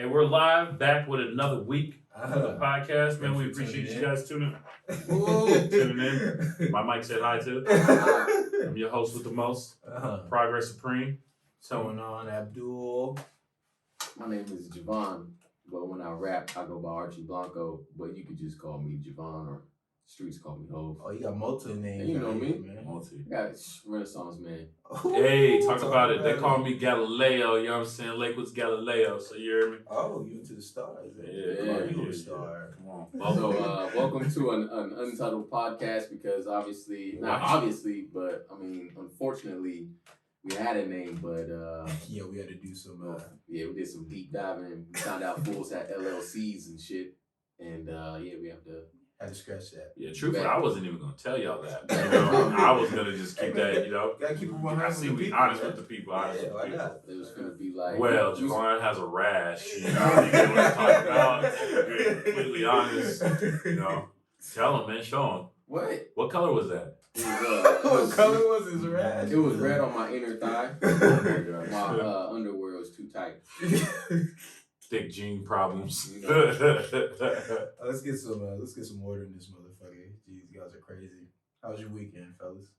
And we're live back with another week of the podcast. Man, we appreciate you guys tuning in. My mic said hi too. I'm your host with the most, Progress Supreme. So going on, Abdul. My name is Javon, but when I rap, I go by Archee Blanco. But you could just call me Javon, or streets call me Hov. Oh, you got multi names. You know me, man. Multi. I got Renaissance man. Hey, talk about it. They call me Galileo. You know what I'm saying? Lakewood's Galileo. So you hear me? Oh, you into the stars? Yeah, you a star. Come on. So welcome to an Untitled Podcast, because not obviously, but I mean, unfortunately, we had a name, but yeah, we had to do some. We did some deep diving. We found out fools had LLCs and shit, and we have to. Had to scratch that. Yeah, truthfully, I wasn't even gonna tell y'all that. You know? I was gonna just keep that. You know, gotta keep it 100. I see we honest with the people. Honest with the people. It was gonna be like, well, Javon has a rash. You know, you get what I'm talking about. You're completely honest. You know, tell him, man. Show him. What color was that? What color was his rash? It was red on my inner thigh. My underwear was too tight. Thick jean problems. You know. Let's get some order in this motherfucker. Jeez, you guys are crazy. How was your weekend, fellas?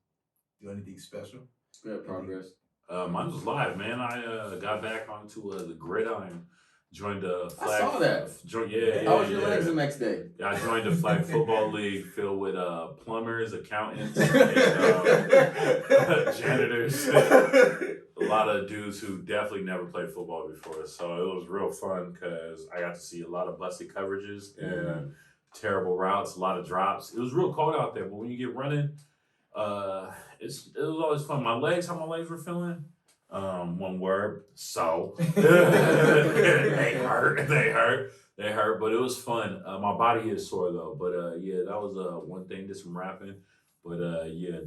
Do anything special? Good progress. Mine was live, man. I got back onto the gridiron. Joined the flag. I saw that. How was your legs the next day? I joined the flag football league filled with plumbers, accountants, and, janitors. A lot of dudes who definitely never played football before. So it was real fun because I got to see a lot of busted coverages and terrible routes, a lot of drops. It was real cold out there, but when you get running, it was always fun. How my legs were feeling? One word, so. They hurt, but it was fun. My body is sore though, but that was one thing, did some rapping, but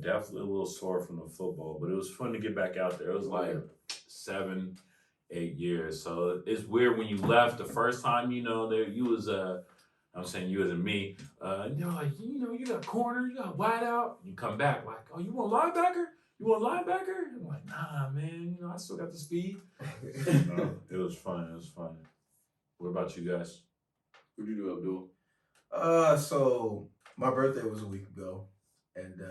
definitely a little sore from the football, but it was fun to get back out there. It was like 7-8 years, so it's weird when you left the first time, you know, you was I'm saying you as in me, they're like, you know, you got corner, you got wide out, you come back like, oh, you want linebacker? You want linebacker? I'm like, nah, man. You know, I still got the speed. It was fun. What about you guys? What'd you do, Abdul? So my birthday was a week ago, and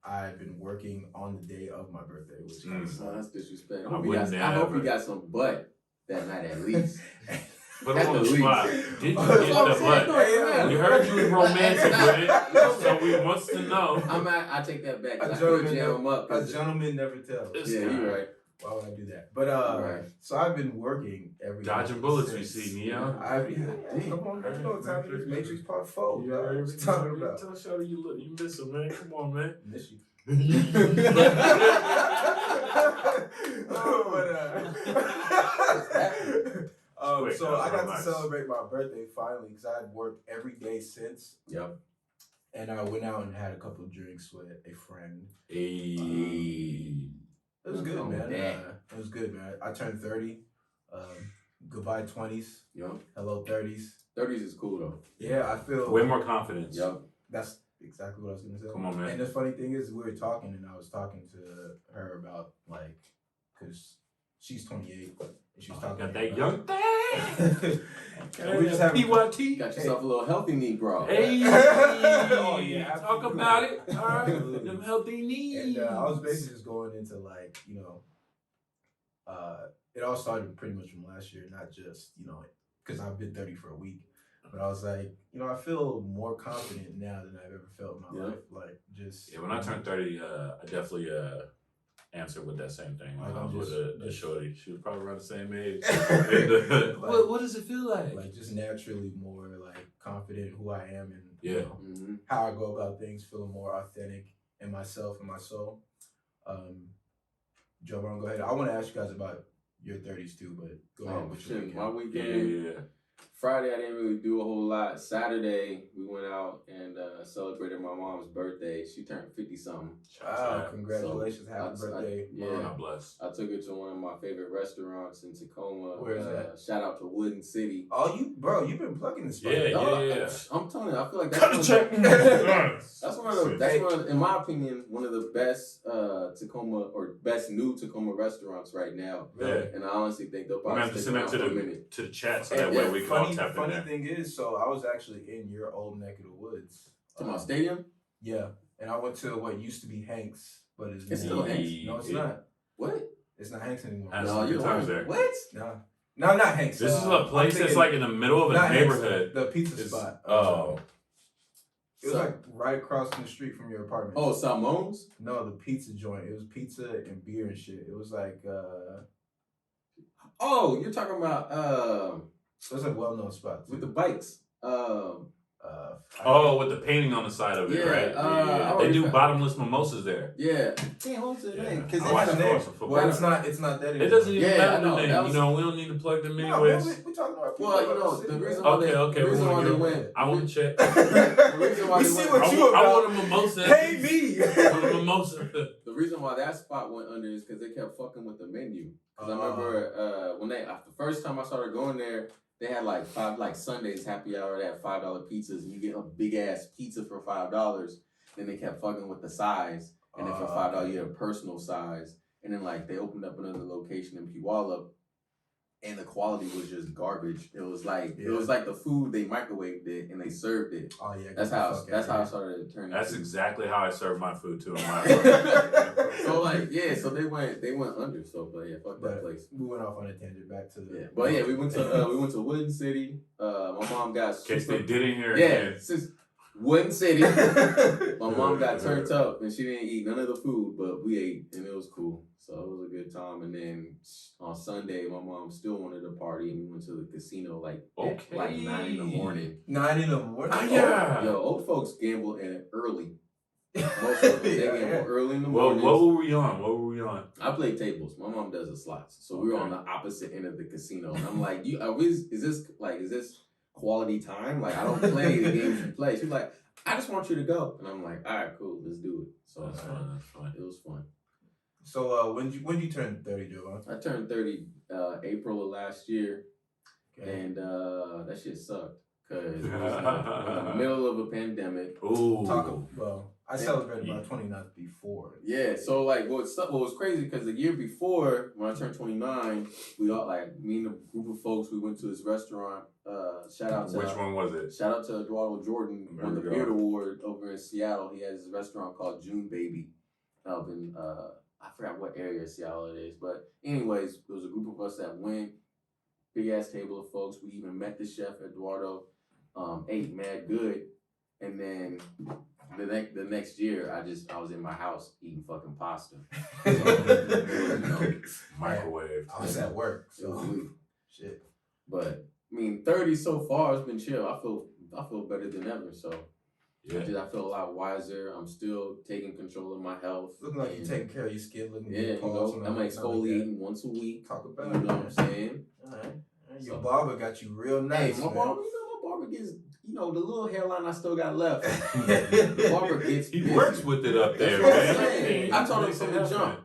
I've been working on the day of my birthday, which is that's disrespect. I hope you got some butt that night at least. But on the spot, did you get the butt? We heard you was romantic with it, so we wants to know. I take that back. A gentleman never tells. Yeah, you're right. Why would I do that? But so I've been working every dodging bullets. We see Neo. Come on, Matrix Part 4. You know what I'm talking about? Tell Shorty you miss him, man. Come on, man. Miss you. So I got to celebrate my birthday finally because I had worked every day since. Yep. And I went out and had a couple of drinks with a friend. Hey. It was good, man. It was good, man. I turned 30. Goodbye 20s. Yep. Hello 30s. 30s is cool though. Yeah, I feel way more confidence. Yep. That's exactly what I was gonna say. Come on, man. And the funny thing is, we were talking, and I was talking to her about because she's 28, and she was talking got about that young thing. We just have PYT. Got yourself a little healthy Negro. Hey, oh yeah, talk about it. All right, them healthy needs. And I was basically just going into it all started pretty much from last year, not just because I've been 30 for a week, but I was like, I feel more confident now than I've ever felt in my life. Like just when I turned 30, I definitely answered with that same thing. When I was with a shorty, she was probably around the same age. What does it feel like? Like just naturally more confident who I am and how I go about things, feeling more authentic in myself and my soul. Javon, go ahead. I want to ask you guys about your 30s too, but go ahead. My weekend. Yeah. Friday, I didn't really do a whole lot. Saturday, we went out and celebrated my mom's birthday. She turned 50-something. Wow, congratulations. Happy birthday. God bless. I took her to one of my favorite restaurants in Tacoma. Where is that? Shout out to Wooden City. Oh, you've been plugging this spot. Yeah. I'm telling you, I feel like that's one of, in my opinion, one of the best Tacoma or best new Tacoma restaurants right now. Yeah. And I honestly think they'll probably have to send that to the chat so that And way we can all tap in there. Funny thing is, so I was actually in your old neck of the woods. To my stadium? Yeah. And I went to what used to be Hanks, but It's still Hanks. No, it's not. What? It's not Hanks anymore. No, you're times there. What? No, not Hanks. This is a place that's like in the middle of a neighborhood. The pizza spot. It was like right across the street from your apartment. Oh, Salmon's? No, the pizza joint. It was pizza and beer and shit. It was like Oh, you're talking about it was a well-known spot too. with the bikes. With the painting on the side of it, right? They do bottomless mimosas there. Yeah. Damn, what was the name? Because Well, it's not that anymore. It doesn't even matter the I know. name. You know, we don't need to plug them No, anyways. we're talking about people. Well, you know, the reason why Okay. the reason why they went. I want to check. The reason why We they see went. what you I about. want a mimosa. Pay me. I want a mimosa. The reason why that spot went under is because they kept fucking with the menu. Because I remember when the first time I started going there, they had like Sundays happy hour. They had $5 pizzas, and you get a big ass pizza for $5. Then they kept fucking with the size, and then for $5 you get a personal size. And then like they opened up another location in Puyallup, and the quality was just garbage. It was like the food they microwaved it and they served it. Oh yeah, that's how I started turning. That's exactly how I serve my food too. So they went under. So but yeah, fuck that place. We went off on a tangent back to the we went to Wooden City. My mom got in case they didn't hear it. Since Wooden City. My mom got turned up and she didn't eat none of the food, but we ate and it was cool. So it was a good time. And then on Sunday, my mom still wanted to party and we went to the casino at 9 in the morning. 9 in the morning? Oh, yeah. Yo, old folks gamble early. Most of them, they gamble early in the morning. What were we on? I play tables. My mom does the slots. So we were on the opposite end of the casino. And I'm like, is this quality time? Like, I don't play the games you play. She's like, I just want you to go. And I'm like, all right, cool, let's do it. So That's fun. It was fun. So when you turn 30, Joe? I turned 30 April of last year, okay. And that shit sucked because it was in the middle of a pandemic. Ooh. I celebrated my 29th before. Yeah, so like what was crazy because the year before when I turned 29, we all me and a group of folks, we went to this restaurant. Shout out to which one was it? Shout out to Eduardo Jordan, won the Beard Award over in Seattle. He has this restaurant called June Baby up in I forgot what area of Seattle it is, but anyways, there was a group of us that went. Big ass table of folks. We even met the chef Eduardo. Ate mad good, and then the next year I was in my house eating fucking pasta. So, microwave. I was at work, so shit. But I mean, 30 so far has been chill. I feel better than ever. So. Yeah. I feel a lot wiser. I'm still taking control of my health. Looking like you're taking care of your skin. I'm exfoliating once a week. Talk about it. You know what I'm saying? All right. Your barber got you real nice. Hey, my barber gets, the little hairline I still got left. The barber gets. He works with it up there, man. I told him from the jump.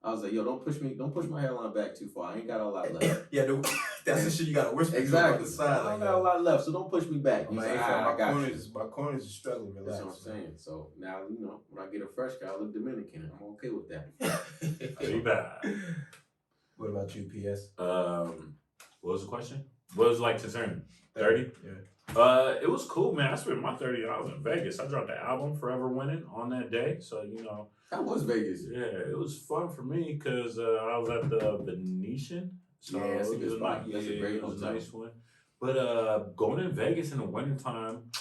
I was like, yo, don't push my hairline back too far. I ain't got a lot left. Yeah, that's the shit you gotta whisper exactly. on the side. I got a lot left, so don't push me back. My corners are struggling. Relax. That's what I'm saying. So now, when I get a fresh guy, I look Dominican. I'm okay with that. Too bad. What about you, PS? What was the question? What was it like to turn 30? Yeah. It was cool, man. I spent my 30 hours in Vegas. I dropped the album Forever Winning on that day. So, How was Vegas? Yeah, it was fun for me because I was at the Venetian. So yeah, that's a good spot. That's a great hotel. Nice one. But going in Vegas in the wintertime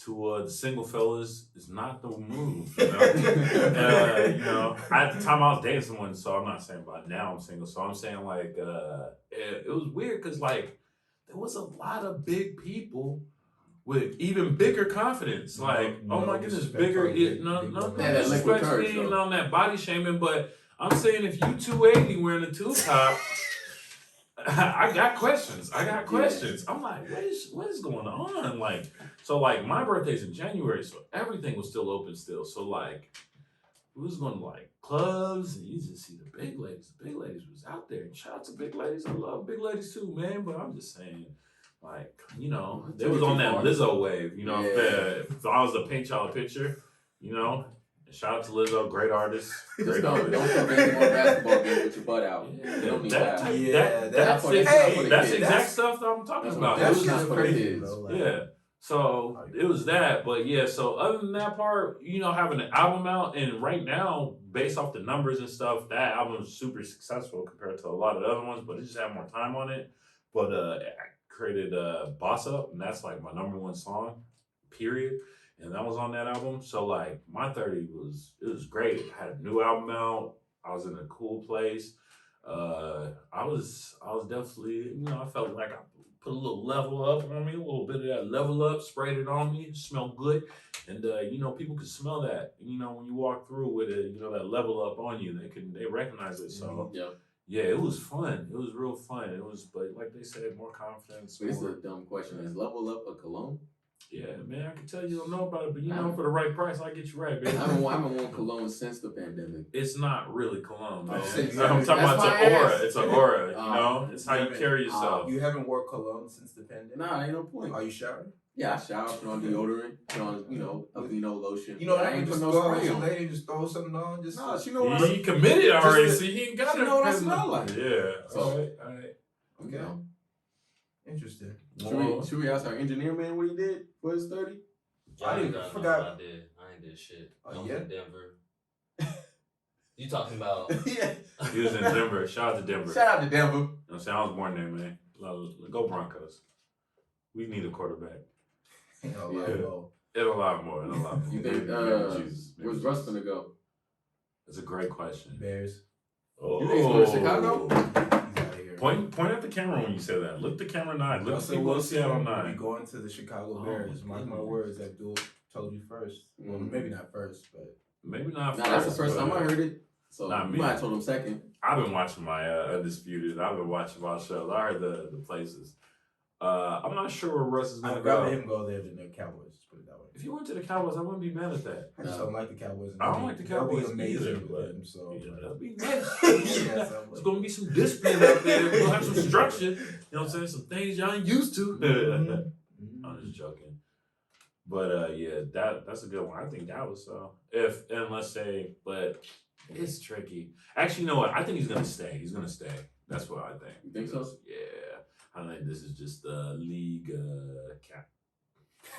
to the single fellas is not the move. At the time I was dating someone, so I'm not saying about now I'm single. So I'm saying it was weird because there was a lot of big people with even bigger confidence. Oh my goodness, bigger. No disrespect on that body shaming, but I'm saying if you 280 wearing a tube top, I got questions. I'm like, what is going on? Like, so like my birthday's in January, so everything was still open still. So like we was going to like clubs and you just see the big ladies. The big ladies was out there. And shout out to big ladies. I love big ladies too, man. But I'm just saying, like, you know, they was on that Lizzo wave. You know, if I was to paint y'all a picture, you know. Shout out to Lizzo, great artist. Great artist. Don't come in more basketball games with your butt out. Yeah, They don't need that's that. exact stuff that I'm talking about. That's It was not just for the crazy. kids. Yeah. So it was that, but yeah. So other than that part, you know, having an album out, and right now, based off the numbers and stuff, that album is super successful compared to a lot of the other ones. But it just had more time on it. But I created "Boss Up," and that's like my #1 song, period. And that was on that album. So like my 30 was great. I had a new album out. I was in a cool place. I was definitely, you know, I felt like I put a little level up on me, a little bit of that level up, sprayed it on me, it smelled good. And you know, people could smell that. You know, when you walk through with it, you know, that level up on you, they recognize it. So yeah, it was fun. It was real fun. It was, but like they said, more confidence. But it's a dumb question. Is Level Up a cologne? Yeah, man, I can tell you don't know about it, but you know, for the right price, I get you right, baby. I haven't worn cologne since the pandemic. It's not really cologne, man. Oh, I'm talking about it's an aura. It's an aura, you know? It's how you carry yourself. You haven't worn cologne since the pandemic? Nah, ain't no point. Are you showering? Yeah, I shower, put on deodorant, put on, you know, Aveeno lotion. You know, I ain't just put no go spray out on. Lady just throw something on. Just nah, she know what He committed already, so he ain't got she it. know what I smell like. Yeah. So, all right. Okay. Interesting. Should we ask our engineer man what he did for his 30? I forgot. I ain't did shit. I was yeah? in Denver. You talking about? Yeah. He was in Denver. Shout out to Denver. Shout out to Denver. You know what I'm saying? I was born there, man. Go Broncos. We need a quarterback. And a lot more. You think, where's Russ gonna go? That's a great question. Bears. Oh. You think he's going to Chicago? He's out of here. Point at the camera when you say that. Look the camera 9. Look Russell people Wilson Seattle will 9. be going to the Chicago Bears. Mark my words, Abdul told you first. Well, maybe not first, but Maybe not Nah, first. that's the first time I heard it. So Not you me. might have told him second. I've been watching my Undisputed. I've been watching my shows. I heard the places. I'm not sure where Russ is going to I'd go. rather him go there than the Cowboys. Put it that way. If he went to the Cowboys, I wouldn't be mad at that. I just don't like the Cowboys. I don't like the Cowboys That'd be amazing either, with him. So Yeah, that'd be nice. Yes, I would. There's gonna be some discipline out there. We'll have some structure. You know what I'm saying? Some things y'all ain't used to. I'm just joking. But yeah, that's a good one. I think that was and let's say, but it's tricky. Actually, you know what? I think he's gonna stay. He's gonna stay. That's what I think. You think so? Yeah. I think this is just the league cap.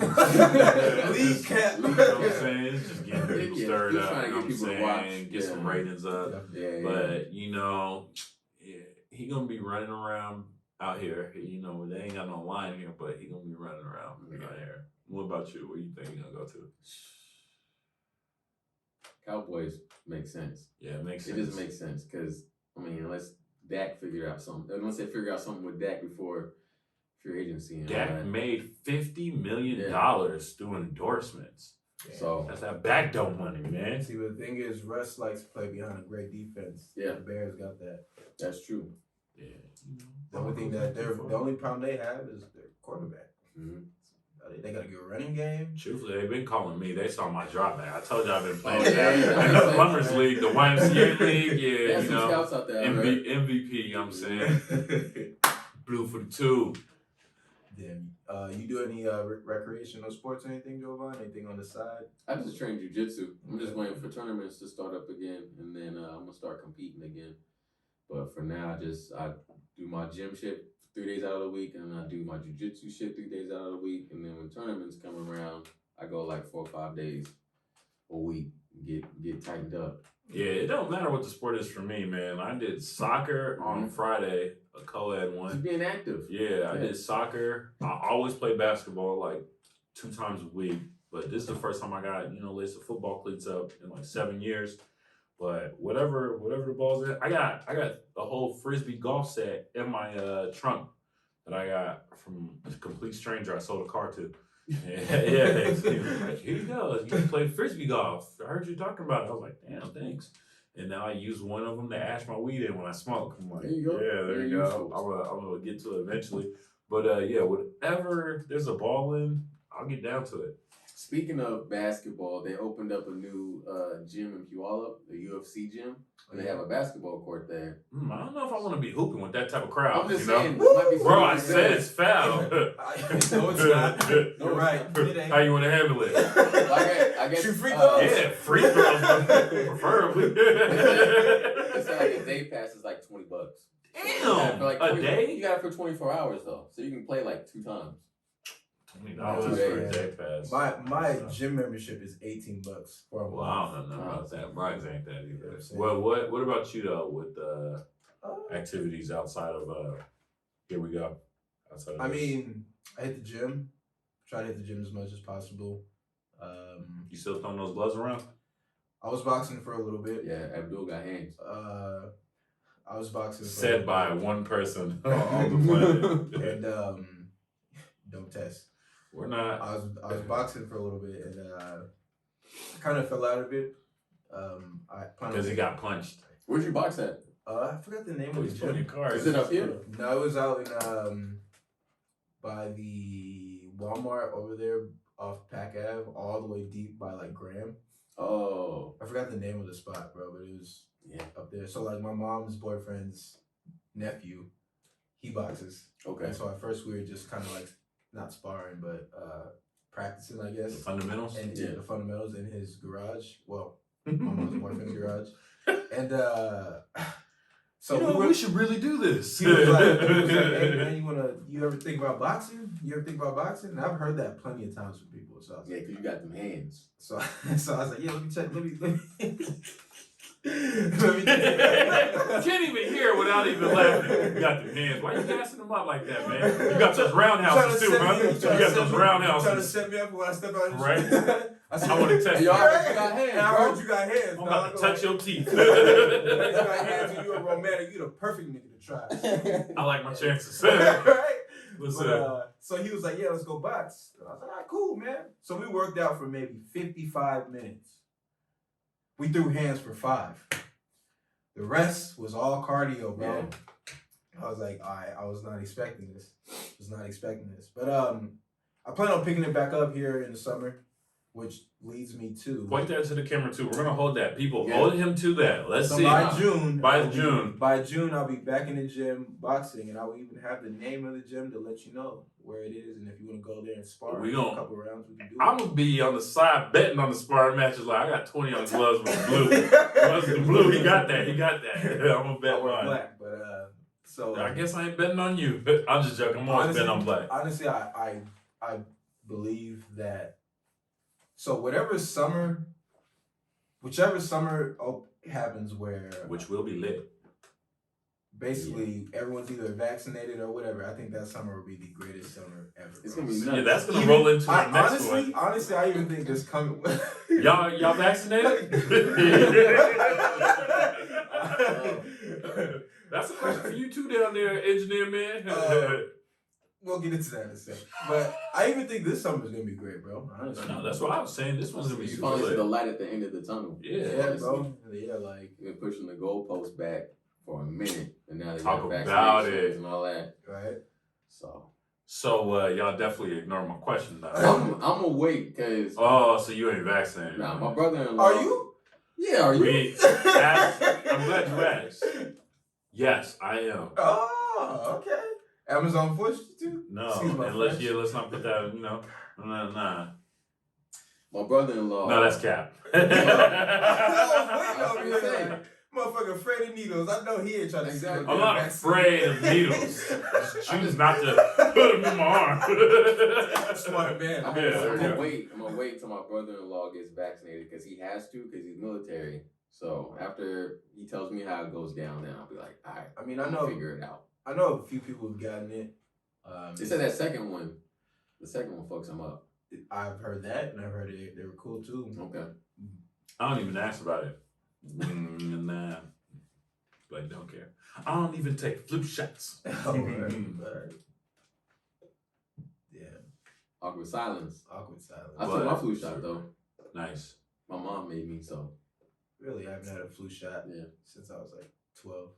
League cap. You know what I'm saying? It's just getting people Yeah, stirred he's up. trying to You know get what I'm people to saying? watch. Get some ratings up. Yeah. But you know, yeah, he gonna be running around out here. You know, they ain't got no line here, but he gonna be running around out here. What about you? Where you think he gonna go to? Cowboys make sense. Yeah, it makes sense. It just makes sense because I mean, unless Dak figure out something, unless they figure out something with Dak before free agency. And Dak all that. made $50 million through endorsements. Yeah. So That's that back door money, man. See, but the thing is, Russ likes to play behind a great defense. Yeah. The Bears got that. that's true. Yeah, you know. The only thing the only problem they have is their quarterback. Mm-hmm. They got a good running game. Truthfully, they've been calling me. They saw my drop back. I told you I've been playing Yeah. in the Plumbers League, the YMCA League. Yeah, There's you some know. scouts out there. right? MVP, you know what I'm saying? Blue for the 2. Then, you do any recreational sports or anything, Jovan? Anything on the side? I just train jujitsu. I'm just waiting for tournaments to start up again, and then I'm gonna start competing again. But for now, I do my gym shit 3 days out of the week, and then I do my jujitsu shit 3 days out of the week, and then when tournaments come around, I go like 4 or 5 days a week, get tightened up. Yeah, it don't matter what the sport is for me, man. I did soccer on Friday, a co-ed Just one. being active. Yeah, I did soccer. I always play basketball like 2 times a week, but this is the first time I got, laced the football cleats up in like 7 years. But whatever the ball's in, I got a whole frisbee golf set in my trunk that I got from a complete stranger I sold a car to. Yeah, he was like, here you go, you can play frisbee golf. I heard you talking about it. I was like, damn, thanks. And now I use one of them to ash my weed in when I smoke. I'm like, There you go. yeah, there Very you go. useful. I'm gonna get to it eventually. But yeah, whatever there's a ball in, I'll get down to it. Speaking of basketball, they opened up a new gym in Puyallup, the UFC gym. And they have a basketball court there. I don't know if I want to be hooping with that type of crowd. I'm just you know? saying, it might be Bro, I something said it's foul. No, it's not. You're right. It ain't. How you want to handle it? I guess Shoot free throws. Yeah, free throws, preferably. It's like a day pass is like $20. Damn, For like a 20 day? You got it for 24 hours though, so you can play like 2 times. $20 for a day pass. My gym membership is $18 for a month. Well, I don't know about that. Mine ain't that either. Yeah, Well, what about you though with activities outside of here we go. Outside of I this? mean, I hit the gym. Try to hit the gym as much as possible. You still throwing those gloves around? I was boxing for a little bit. Yeah, Abdul got hands. I was boxing. Said by one person on the planet. And don't test. We're not. I was boxing for a little bit and I kind of fell out of it. Because he got punched. Where'd you box at? I forgot the name of the He's putting gym. your cards. Is it up here? No, it was out in by the Walmart over there off Pack Ave, all the way deep by like Graham. Oh, I forgot the name of the spot, bro, but it was up there. So like my mom's boyfriend's nephew, he boxes. okay. And so at first we were just kind of like not sparring, but practicing, I guess. The fundamentals? And Yeah. the fundamentals in his garage. Well, my mom's boyfriend's garage. And so we should really do this. he was like, hey man, you ever think about boxing? You ever think about boxing? And I've heard that plenty of times from people. So I was Yeah, like, because you got them hands. so I was like, yeah, let me check. Let me Can't even hear without even laughing. You got the hands. Why you gassing them up like that, man? You got those roundhouses too, huh? You got those Trying to roundhouses. set me up for when I step out. Right. I want to test Yo, you. I heard you got hands, And I bro. heard you got hands. I'm about dog. to touch your teeth. You got hands and you a romantic. You the perfect nigga to try. I like my chances. Right? What's But, up? so he was like, yeah, let's go box. And I was like, all right, cool, man. So we worked out for maybe 55 minutes. We threw hands for 5. The rest was all cardio, bro. Yeah. I was like, all right, I was not expecting this. But I plan on picking it back up here in the summer, which leads me to Point that to the camera too. We're gonna hold that. People, Yeah. hold him to that. Let's so see. by June, By June. I'll be back in the gym boxing, and I will even have the name of the gym to let you know where it is, and if you want to go there and spar, We a gon- couple rounds, we can do I'm gonna be on the side betting on the sparring matches. Like I got 20 on gloves with blue. Gloves with blue. He got that. I'm gonna I bet wear mine. black, but so I guess I ain't betting on you. I'm just joking. I'm always betting on black. Honestly, I believe that. So whichever summer happens, where Which will be lit. basically everyone's either vaccinated or whatever, I think that summer will be the greatest summer ever. It's bro. gonna be nuts. Yeah, that's gonna roll into the next one. Honestly, I even think this coming. Y'all vaccinated? That's a question for you too down there, engineer man. We'll get into that in a second. But I even think this summer is gonna be great, bro. Honestly. No, that's what I was saying. This one's gonna be You super finally see the lit. light at the end of the tunnel. Yeah, bro. Yeah, like You've been pushing the goalpost back for a minute, and now they Talk got about vaccinations it. and all that. right. So Y'all definitely ignore my question now. I'm gonna wait because So you ain't vaccinated. nah, my brother-in-law. Are you? Yeah, are you? I'm glad you asked. Yes, I am. Oh, okay. Amazon forced you to? No, Excuse my let's French. not put that. Nah. My brother-in-law. No, that's cap. I was I was waiting gonna on say. you. Motherfucker afraid of needles. I know he ain't trying to Exactly. I'm not afraid of needles. Just choose not to put them in my arm. Smart man. I'm Yeah. gonna wait till my brother-in-law gets vaccinated because he has to because he's military. So after he tells me how it goes down, then I'll be like, all right. I mean, I I'll know figure it out. a few people have gotten it. They said the second one fucks him up. I've heard that, and I've heard they were cool too. Okay. I don't even ask about it. Nah. Like, don't care. I don't even take flu shots. Alright. Yeah. Awkward silence. Awkward silence. I took my flu shot though. Nice. My mom made me so. Really, I haven't had a flu shot since I was like 12.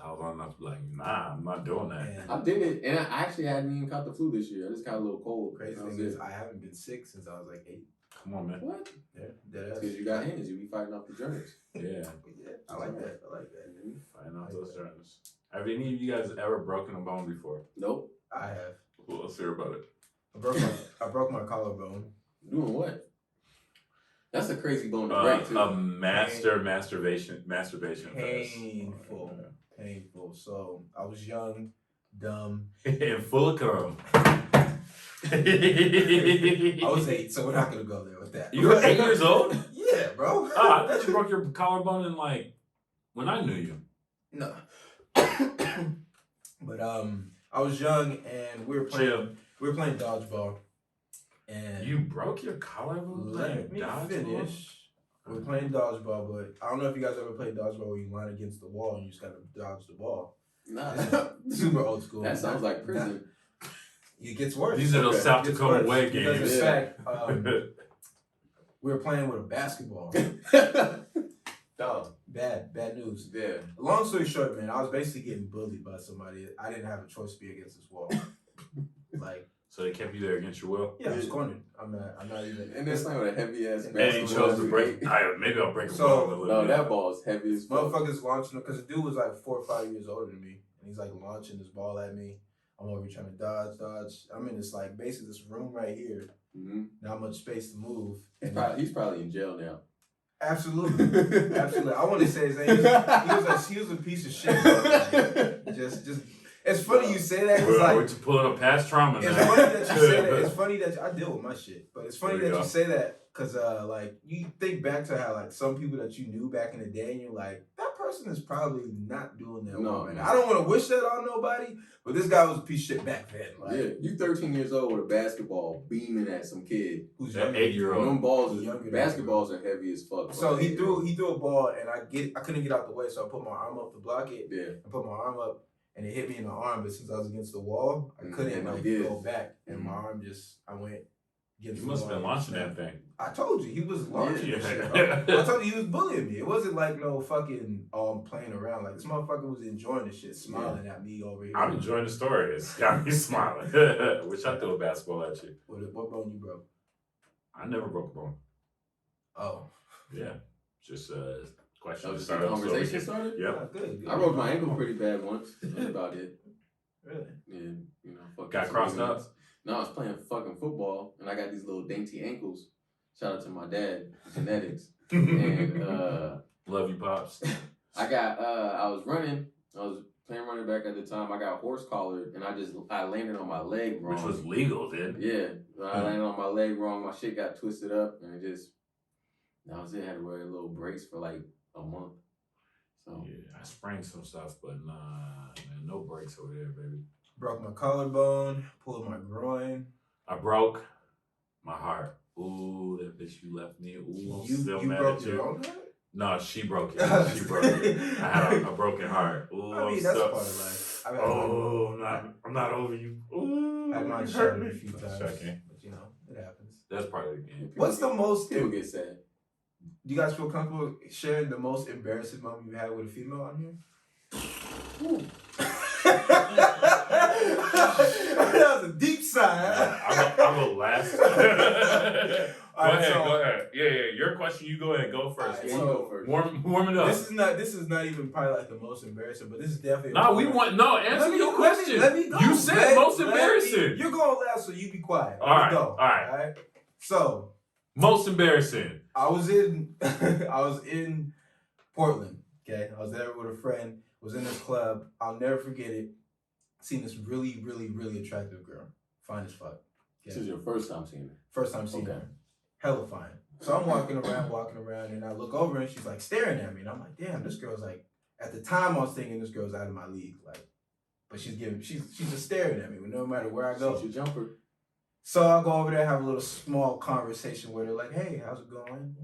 I was on enough like, nah, I'm not doing that. And I did it, and I actually hadn't even caught the flu this year. I just got a little cold. crazy thing is, I haven't been sick since I was like 8. Come on, man. What? Yeah, deadass. Because you got hands, you be fighting off the germs. Yeah. I like that. I like that. Fighting off those germs. Have any of you guys ever broken a bone before? Nope. I have. Well, let's hear about it. I broke my collarbone. Doing what? That's a crazy bone to break too. A masturbation fest. Painful. So I was young, dumb, and full of cum. I was 8, so we're not gonna go there with that. You were 8 years old? Yeah, bro. Oh, I thought you broke your collarbone in like when I knew you. No. But I was young and we were playing dodgeball. And you broke your collarbone let me finish. We're playing dodgeball, but I don't know if you guys ever played dodgeball where you line against the wall and you just gotta dodge the ball. Nah. Super old school. That sounds like prison. It gets worse. These are those South Dakota way games. Because in fact, we were playing with a basketball. Dog. Bad news. Yeah. Long story short, man, I was basically getting bullied by somebody. I didn't have a choice to be against this wall. Like, so they kept you there against your will? yeah, I was cornered. I'm not even. And that's not with a heavy ass. And he chose to break. Maybe I'll break a So, bone a little No, bit. that ball is heavy as fuck. Motherfuckers launching because the dude was like 4 or 5 years older than me, and he's like launching this ball at me. I'm over here trying to dodge. I'm in this like basically this room right here. Mm-hmm. Not much space to move. He's probably in jail now. Absolutely. I want to say his name. He was a piece of shit. Bro. Just. It's funny you say that. It's like we're pulling up past trauma now. It's funny that you say that. It's funny that I deal with my shit, but it's funny that you say that because like you think back to how like some people that you knew back in the day, and you're like, that person is probably not doing that well right now. I don't want to wish that on nobody, but this guy was a piece of shit back then. Like, yeah, you 13 years old with a basketball beaming at some kid who's an 8-year-old. Them basketballs are heavy as fuck. So he threw a ball, and I couldn't get out the way, so I put my arm up to block it. Yeah, I put my arm up. And it hit me in the arm, but since I was against the wall, I couldn't go back. And my arm I went against the wall. You must have been launching that thing. I told you, he was launching Yeah. shit, bro. I told you, he was bullying me. It wasn't like no fucking, I'm playing around. Like, this motherfucker was enjoying the shit, smiling at me over here. I'm enjoying the story. It's got me smiling. Wish I threw a basketball at you. What bone you broke? I never broke a bone. Oh. Yeah. Just question. The conversation started? Yep. Oh, good. I broke my ankle pretty bad once. That's about it. Really? And, fucking got crossed up? No, I was playing fucking football, and I got these little dainty ankles. Shout out to my dad, genetics. And love you, pops. I was running. I was playing running back at the time. I got horse collared, and I landed on my leg wrong. Which was legal then. Yeah, I landed on my leg wrong. My shit got twisted up, and that was it. I had to wear a little brace for like a month. So yeah, I sprained some stuff, but nah, man, no breaks over there, baby. Broke my collarbone, pulled my groin. I broke my heart. Ooh, that bitch you left me. Ooh, I'm still you mad broke at your you. own heart? No, she broke it. She broke it. I had a broken heart. Ooh, I mean, that's part of life. I'm not over you. Ooh, I had mine you hurt shattered me. a few times, Checking. but it happens. That's part of the game. What's the most? People get sad. Do you guys feel comfortable sharing the most embarrassing moment you had with a female on here? That was a deep sigh. I'll go last. Go ahead. Yeah. Your question, you go ahead. Go first. Right, Go first. Warm it up. This is not even probably like the most embarrassing, but this is definitely. Answer your question. Let me go. You said most embarrassing. You're going last, so you be quiet. All right. Go. All right. So most embarrassing. I was in Portland. Okay, I was there with a friend. Was in this club. I'll never forget it. Seen this really, really, really attractive girl. Fine as fuck. Okay? This is your first time seeing her. First time seeing her. Hella fine. So I'm walking around, and I look over and she's like staring at me, and I'm like, damn, this girl's like. At the time, I was thinking this girl's out of my league, like, but she's just staring at me, no matter where I go. She's your jumper. So I'll go over there, have a little small conversation with her, like, hey, how's it going?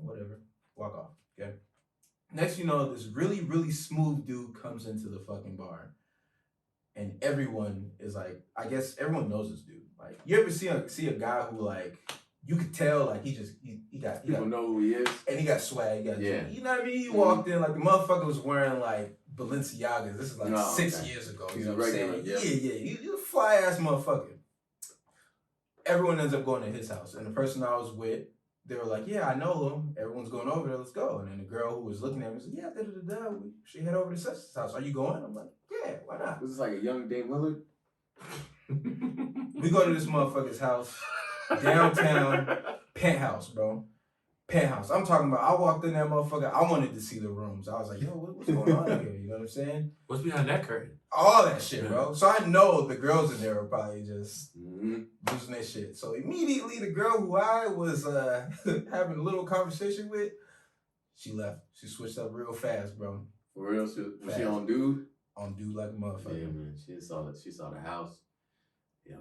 Whatever. Walk off. Okay. Next, this really, really smooth dude comes into the fucking bar, and everyone is like, I guess everyone knows this dude. Like, you ever see a guy who like you could tell like he got People know who he is. And he got swag, Yeah. You know what I mean? He walked in like the motherfucker was wearing like Balenciagas. This is like 6 years ago. He's you know a what I'm regular, saying? Yeah. He's a fly ass motherfucker. Everyone ends up going to his house. And the person I was with, they were like, yeah, I know him. Everyone's going over there. Let's go. And then the girl who was looking at me was like, yeah, we should head over to such house. Are you going? I'm like, yeah, why not? Was this like a young Dave Willard? We go to this motherfucker's house, downtown, penthouse, bro. Penthouse. I'm talking about, I walked in that motherfucker, I wanted to see the rooms. I was like, yo, what's going on here? You know what I'm saying? What's behind that curtain? All that shit, bro. So I know the girls in there are probably just losing their shit. So immediately the girl who I was having a little conversation with, she left. She switched up real fast, bro. For real? Was she on dude? On dude like a motherfucker. Yeah, man. She saw the house. Yeah.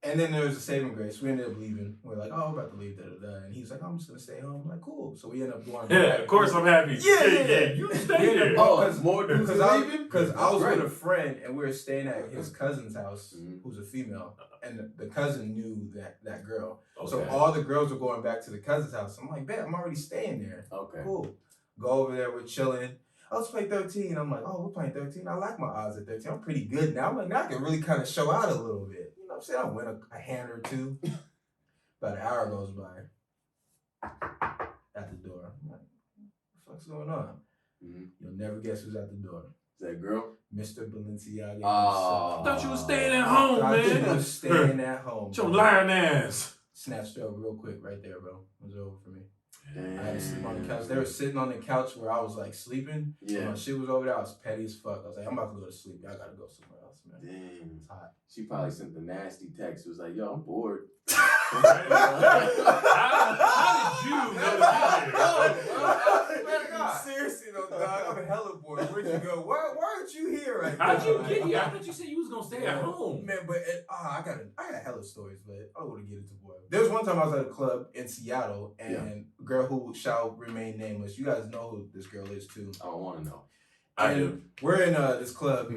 And then there was a saving grace. We ended up leaving. We're like, oh, we're about to leave. And he was like, I'm just going to stay home. I'm like, cool. So we ended up going. Yeah, of course I'm happy. Yeah. You stay here. More dudes leaving? Because I was with a friend and we were staying at his cousin's house, who's a female. And the cousin knew that girl. Okay. So all the girls were going back to the cousin's house. I'm like, bet, I'm already staying there. Okay. Cool. Go over there, we're chilling. Let's play 13. I'm like, oh, we're playing 13. I like my odds at 13. I'm pretty good now. I'm like, now I can really kind of show out a little bit. You know what I'm saying? I win a hand or two. About an hour goes by. At the door. I'm like, what the fuck's going on? You'll never guess who's at the door. Is that girl? Mr. Balenciaga. I thought you was staying at home, man. I thought you was staying at home. Your lying ass. Snap stroke real quick right there, bro. It was over for me. Damn. I had to sleep on the couch. They were sitting on the couch where I was like sleeping. Yeah. My shit was over there. I was petty as fuck. I was like, I'm about to go to sleep. I gotta go somewhere else, man. Damn. It's hot. She probably sent the nasty text. It was like, yo, I'm bored. How did you know to Seriously though, dog, I'm hella bored. Where'd you go? Why aren't you here right now? How'd you get here? I thought you said you was gonna stay at home. Man, but I got hella stories, but I don't want to get into boy. There was one time I was at a club in Seattle, and a girl who shall remain nameless. You guys know who this girl is too. I don't want to know. I do. We're in this club.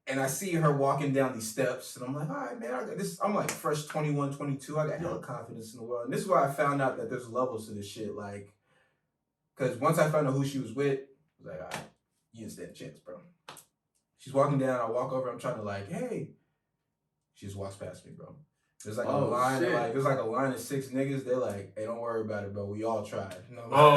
And I see her walking down these steps, and I'm like, all right, man, I got this. I'm like fresh 21, 22. I got hella confidence in the world. And this is where I found out that there's levels to this shit. Like, because once I found out who she was with, I was like, all right, you didn't stand a chance, bro. She's walking down. I walk over. I'm trying to like, hey. She just walks past me, bro. There's like a line, there's like a line of 6 niggas. They're like, hey, don't worry about it, bro. We all tried. You know? I'm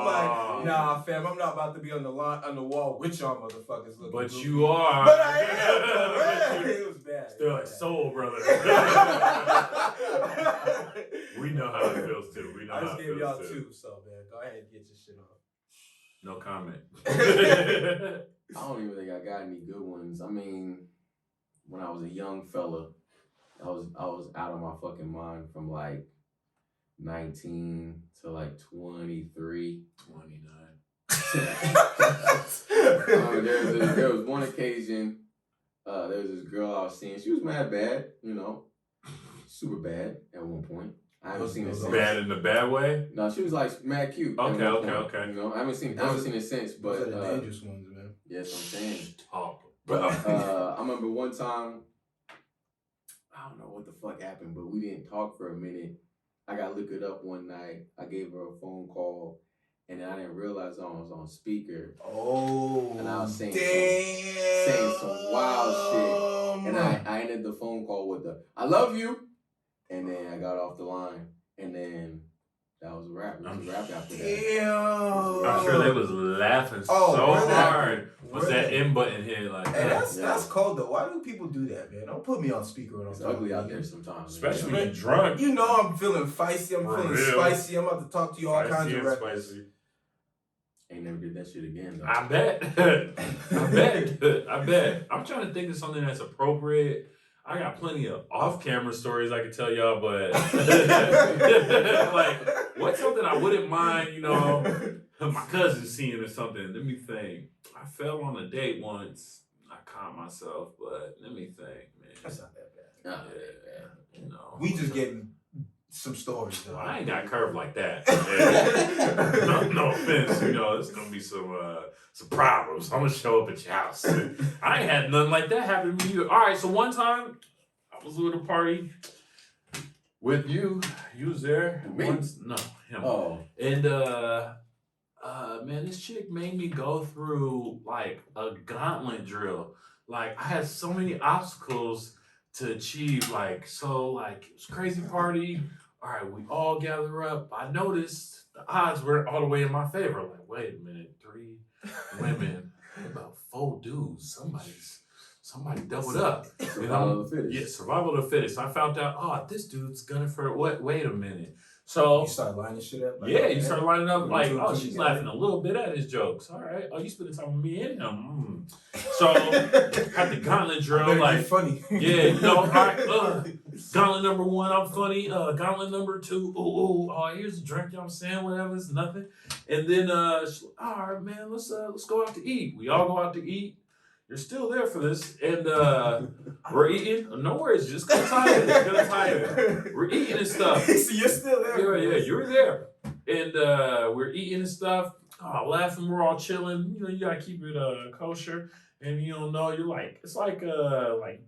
like, nah, fam, I'm not about to be on the wall with y'all motherfuckers looking. But you are. But I am. It was bad. Still like soul brother. We know how it feels too. We know I how just it gave y'all feels too. 2, so man, go ahead and get your shit off. No comment. I don't even think I got any good ones. I mean, when I was a young fella, I was out of my fucking mind from like 19 to like 23. 29. There was one occasion, there was this girl I was seeing. She was mad bad, you know, super bad at one point. I haven't seen it since. Bad in the bad way? No, she was like mad cute. Okay. You know, I haven't seen it since, but those are the dangerous ones, man. Yes, I'm saying. But I remember one time, I don't know what the fuck happened, but we didn't talk for a minute. I got liquored up one night. I gave her a phone call, and then I didn't realize I was on speaker. Oh, and I was saying damn. some wild shit. And I ended the phone call with the "I love you," and then I got off the line, and then that was a wrap. It was a wrap after that. Damn. I'm sure they was laughing so hard. What's that M button here like? Hey, that's cold though. Why do people do that, man? Don't put me on speaker when I'm It's ugly out there sometimes. Especially when you're drunk. You know I'm feeling feisty. I'm feeling spicy. I'm about to talk to you all kinds of records. Spicy. Ain't never did that shit again though. I bet. I bet. I'm trying to think of something that's appropriate. I got plenty of off-camera stories I could tell y'all, but like, what's something I wouldn't mind, you know, my cousin seeing or something? Let me think. I fell on a date once. I caught myself, but let me think, man. That's not that bad. Not that bad. You know, We just getting some stories though. Well, I ain't got curved like that. No offense, you know, there's gonna be some problems. I'm gonna show up at your house. I ain't had nothing like that happen to me either. All right, so one time I was with a party with you. You was there. Me? No, him. Oh. And man, this chick made me go through like a gauntlet drill. Like I had so many obstacles to achieve. Like it was a crazy party. All right, we all gather up. I noticed the odds were all the way in my favor. Like, wait a minute, 3 women, about 4 dudes. Somebody doubled up. Survival of the fittest. Yeah, survival of the fittest. I found out, this dude's gunning for what? Wait a minute. So you start lining shit up. Like, you start lining up like, she's laughing a little bit at his jokes. All right. Oh, you spending time with me and him. So had the gauntlet drill. Like funny. Yeah, all right. Gauntlet number 1, I'm funny. Gauntlet number 2, oh, here's a drink. You know what I'm saying? Whatever, it's nothing. And then all right, man, let's go out to eat. We all go out to eat. You're still there for this, and we're eating. No worries, just go tired. We're eating and stuff. So you're still there. Yeah, you're there, and we're eating and stuff. Laughing, we're all chilling. You gotta keep it kosher, and you don't know. You're like, it's like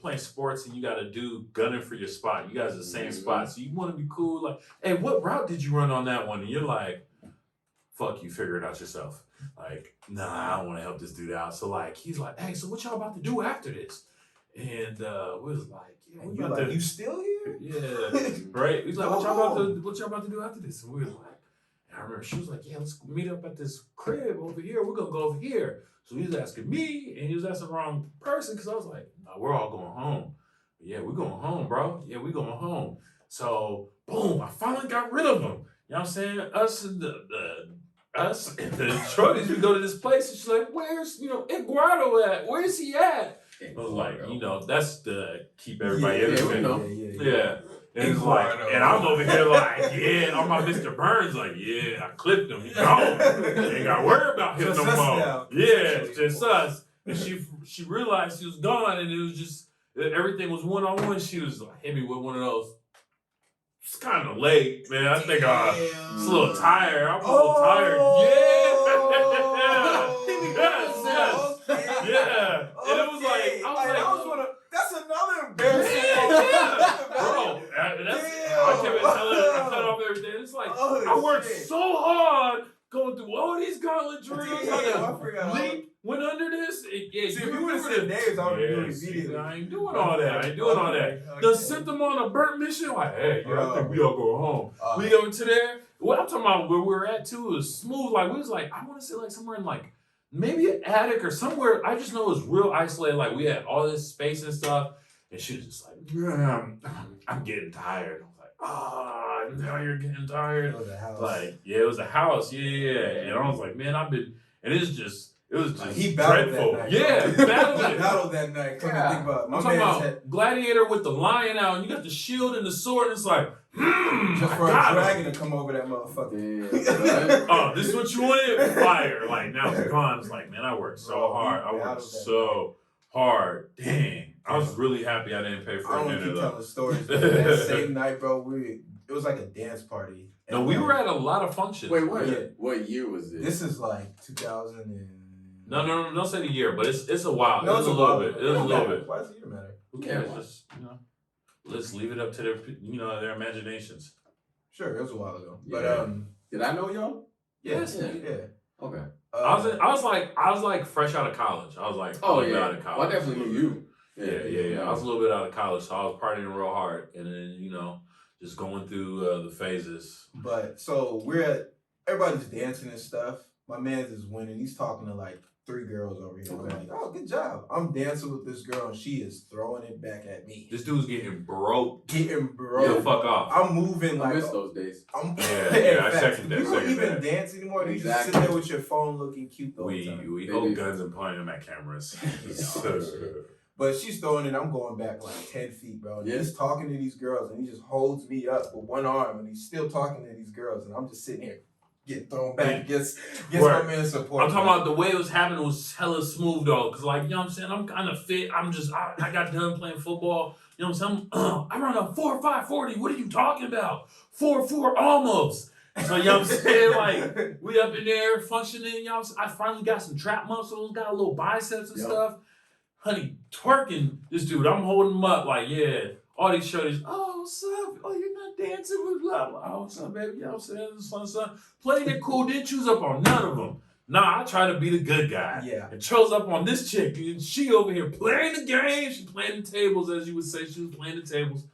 playing sports, and you gotta do gunning for your spot. You guys are the same spot, so you want to be cool. Like, hey, what route did you run on that one? And you're like, fuck you, figure it out yourself. Like, nah, I don't want to help this dude out. So like, he's like, hey, so what y'all about to do after this? And we was like, yeah, we about to. You still here? Yeah, right. He's like, what y'all about to do after this? And we was like, and I remember she was like, yeah, let's meet up at this crib over here. We're gonna go over here. So he was asking me, and he was asking the wrong person because I was like, no, we're all going home. But yeah, we're going home, bro. Yeah, we're going home. So boom, I finally got rid of him. You know what I'm saying? Us and the Shorties, we go to this place, and she's like, where's, Eduardo at? Where's he at? I was like, that's the keep everybody entertained. Yeah. And it's like, and I'm over here like, yeah, I'm my Mr. Burns, like, yeah, I clipped him. He's gone. Ain't got to worry about him no more. Now. Yeah, it's just us. And she realized he was gone, and it was just, everything was one-on-one. She was like, hit me with one of those. It's kind of late, man. I think I'm a little tired. I'm a little tired. Yeah. And it was like, that's another embarrassing. Bro, I kept telling her, I cut off everything. It's like, I worked so hard going through all these gauntlet drills. I forgot. Leap, went under this. See, if you would have said names, I would have done it immediately. I ain't doing all that. The sent them on a burnt mission. Like, hey, I think we all go home. We go to there. What I'm talking about, where we were at too, was smooth. Like, we was like, I want to say like somewhere in like, maybe an attic or somewhere. I just know it was real isolated. Like, we had all this space and stuff. And she was just like, I'm getting tired. I was like, now you're getting tired. It was a house. Like, yeah, it was a house. Yeah. And I was like, man, and it was just he battled dreadful. That night. Yeah, he battled that night. Come to think about it. I'm talking about Gladiator with the lion out, and you got the shield and the sword, and it's like, just for a dragon to come over that motherfucker. Yeah. Oh, this is what you wanted? Fire. Like, now it's gone. It's like, man, I worked so hard. I worked so hard. Dang. I was really happy I didn't pay for dinner, though. I don't keep telling stories, but that same night, bro, it was like a dance party. No, we were at a lot of functions. Wait, what year was this? This is like 2000 and... No, don't say the year, but it's a while. No, it's a little bit. It was a little bit. Why does the year matter? Who cares? Just, let's leave it up to their imaginations. Sure, it was a while ago. Yeah. But did I know y'all? Yes. Yeah. Okay. I was like fresh out of college. I was like, out of college. Well, I definitely knew you. Yeah. I was a little bit out of college, so I was partying real hard, and then just going through the phases. But so everybody's dancing and stuff. My man's is winning. He's talking to like 3 girls over here. I'm like, oh, good job. I'm dancing with this girl, and she is throwing it back at me. This dude's getting broke. Get the fuck off. I'm moving like... I miss those days. I second that. You don't even dance anymore. You just sit there with your phone looking cute the whole time. We hold guns and point them at cameras. But she's throwing it. I'm going back like 10 feet, bro. And he's talking to these girls, and he just holds me up with one arm, and he's still talking to these girls, and I'm just sitting here getting thrown back against my man's support. I'm talking about the way it was happening was hella smooth, though. Because, like, you know what I'm saying? I'm kind of fit. I got done playing football. You know what I'm saying? I run a 4.5 What are you talking about? 4.4 almost. So, you know what I'm saying? Like, we up in there functioning. You know, I finally got some trap muscles, got a little biceps and stuff. Honey, twerking this dude. I'm holding him up like, yeah, All these shorties, oh, what's up? Oh, you're not dancing with blah, blah. Oh, what's up, baby? You know what I'm saying? This son. Playing it cool, didn't choose up on none of them. Nah, I try to be the good guy. Yeah. And chose up on this chick. And she over here playing the game. She playing the tables, as you would say. She was playing the tables.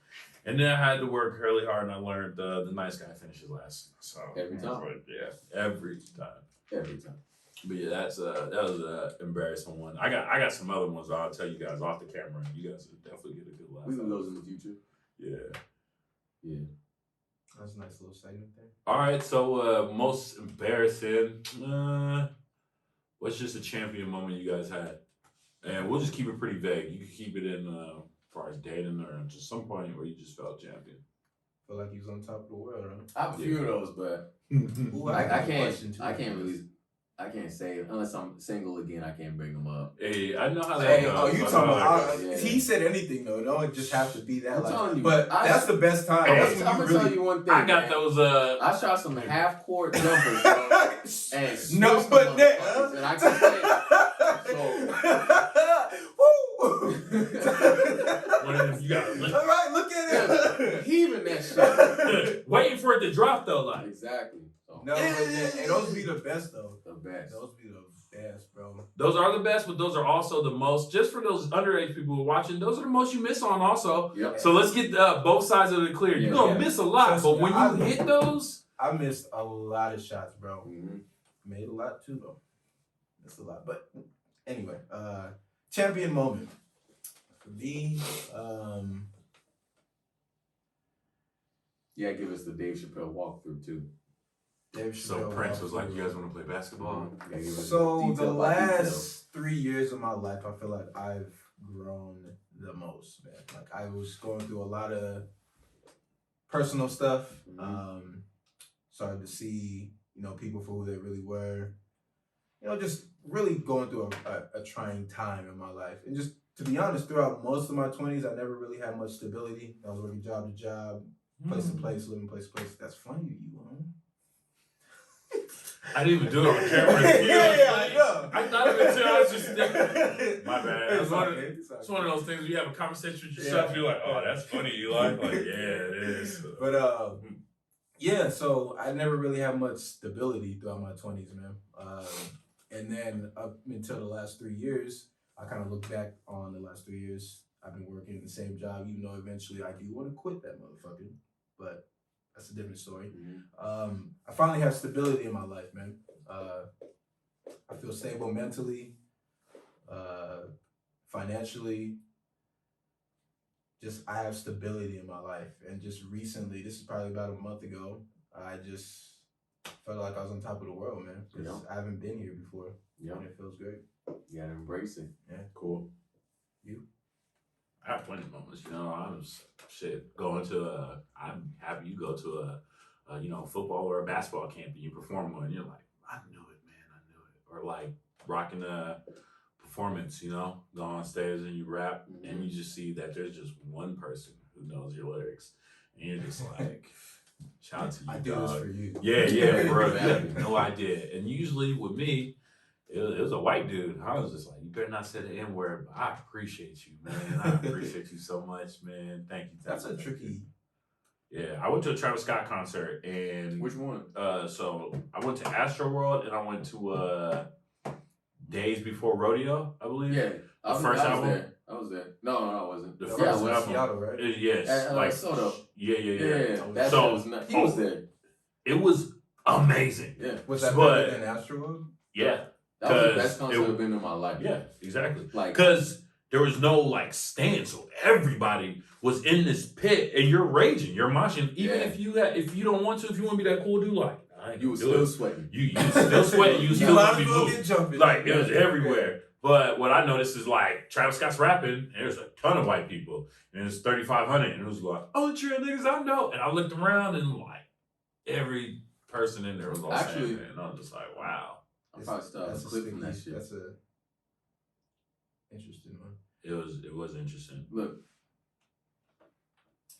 And then I had to work really hard, and I learned the nice guy finishes last. So Every time. Yeah, every time. Every time. But yeah, that was an embarrassing one. I got some other ones I'll tell you guys off the camera. You guys will definitely get a good laugh. We do those in the future. Yeah. That's a nice little segment there. All right, so most embarrassing. What's just a champion moment you guys had? And we'll just keep it pretty vague. You can keep it in as far as dating or just some point where you just felt champion. Feel like he was on top of the world, huh? I have a few of those, but Ooh, I can't say unless I'm single again. I can't bring them up. Hey, I know how that Hey, goes. oh, you I talking know how about? that goes. He said anything though. Don't just have to be that. I'm Like, telling you, but that's the best time. Hey, That's when I'm you gonna tell really. you one thing. I got man. those. I shot some half court jumpers, bro, and No, switched but them that. motherfuckers, and I can say. When you got All right, look at it. Heaving that shit. waiting for it to drop though, like. Exactly. So, No, but hey, those be the best though. the best. Those be the best, bro. Those are the best, but those are also the most. Just for those underage people who are watching, those are the most you miss on also. Yep. So let's get both sides of it clear. You're gonna miss a lot, Trust but me, when you hit those, I missed a lot of shots, bro. Mm-hmm. Made a lot too, though. Missed a lot, but anyway, champion moment for me. Yeah, give us the Dave Chappelle walkthrough too. Dave so Chappelle Prince was like, walkthrough. "You guys want to play basketball?" Yeah, give us So the detail by detail. last 3 years of my life, I feel like I've grown the most, man. Like I was going through a lot of personal stuff. Started to see, people for who they really were. Just really going through a trying time in my life. And just to be honest, throughout most of my 20s, I never really had much stability. I was working job to job, place to place, living place to place. That's funny to you, huh? I didn't even do it on camera. I know. I thought of it too. I was just thinking, my bad. It's It's one of those things where you have a conversation with yourself. You're like, "Oh, that's funny." You like, yeah, it is. But yeah. So I never really had much stability throughout my 20s, man. And then up until the last 3 years, I kind of look back on the last 3 years. I've been working in the same job, even though eventually I do want to quit that motherfucker. But that's a different story. I finally have stability in my life, man. I feel stable mentally, financially. Just I have stability in my life. And just recently, this is probably about a month ago, I just felt like I was on top of the world, man. Because I haven't been here before. Yeah. And it feels great. You gotta embrace it. Yeah. Cool. You? I have plenty of moments. I'm going to. I'm happy you go to a football or a basketball camp and you perform one. You're like, I knew it, man. I knew it. Or like rocking a performance. Go on stage and you rap and you just see that there's just one person who knows your lyrics, and you're just like, shout out to you. I do this for you. Yeah, bro. You have no idea. And usually with me, it was a white dude. I was just like, you better not say the N-word, but I appreciate you, man. I appreciate you so much, man. Thank you. That's a tricky. Yeah, I went to a Travis Scott concert, and Which one? so I went to Astroworld, and I went to Days Before Rodeo, I believe. Yeah, the first album. I was there. No, I wasn't. The Yeah, first I was in album. Seattle, right? Yes, like Soto. yeah. That So- shit was nuts. He was there. It was amazing. Yeah, Was that But- better than Astroworld? Yeah, that was the 'Cause best concert it- I've been in my life. yeah, exactly. Like, Because there was no stand, so everybody was in this pit, and you're raging, you're moshing. Even Yeah. if you don't want to, if you want to be that cool dude, like I ain't you was gonna do still it. sweating. You still sweating, you You still might be as well moving. get jumping. Like it was everywhere. But what I noticed is like Travis Scott's rapping, and there's a ton of white people, and it's 3,500, and it was like, oh, the real niggas I know, and I looked around and like every person in there was all Actually- saying, and I'm just like, wow, I probably still have a clip from that shit. That's a interesting one. it was interesting. Look,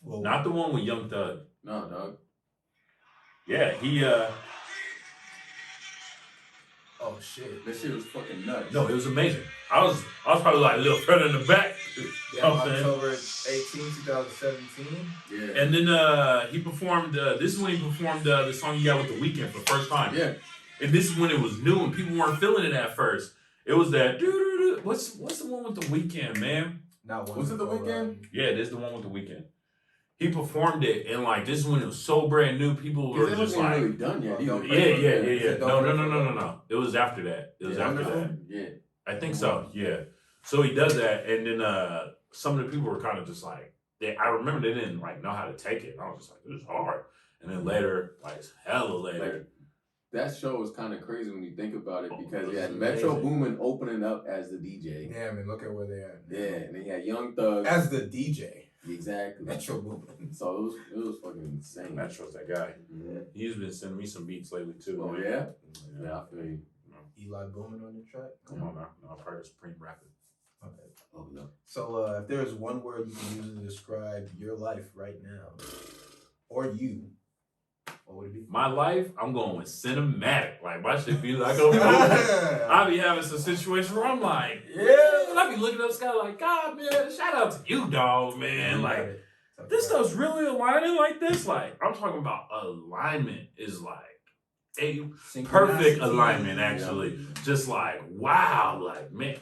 Well, Not the one with Young Thug. no, dog. Yeah, he oh shit. That shit was fucking nuts. no, it was amazing. I was probably like a little further in the back. Yeah, October 18, 2017. Yeah. And then he performed. This is when he performed the song he got with The Weeknd for the first time. Yeah. And this is when it was new and people weren't feeling it at first. It was that. What's the one with The Weeknd, man? Not one. Was it The Weeknd? Yeah, this is the one with The Weeknd. He performed it, and like this is when it was so brand new. People were just like, really done yet. Yeah. No. It was after that. Yeah. I think so. Yeah. So he does that, and then some of the people were kind of just like, I remember they didn't like know how to take it. And I was just like, this is hard. And then later, like hella later. Like, that show was kind of crazy when you think about it because he had Metro Boomin opening up as the DJ. Damn, and look at where they are. Yeah, and then he had Young Thug as the DJ. Exactly. Metro Boomin. So it was fucking insane. Metro's that guy. Yeah. He's been sending me some beats lately too. Oh yeah? Yeah, I feel you. Eli Boomin on the track. Come on now. No, part of Supreme Rapping. Okay. Oh no. So if there's one word you can use to describe your life right now, or you, what would it be? My life, I'm going with cinematic. Like my shit be like a movie. I be having some situations where I'm like, yeah, and I be looking up sky like, God, man, shout out to you, dog, man. Like this stuff's really aligning like this. Like I'm talking about alignment is like a perfect alignment, actually. Just like wow, like man.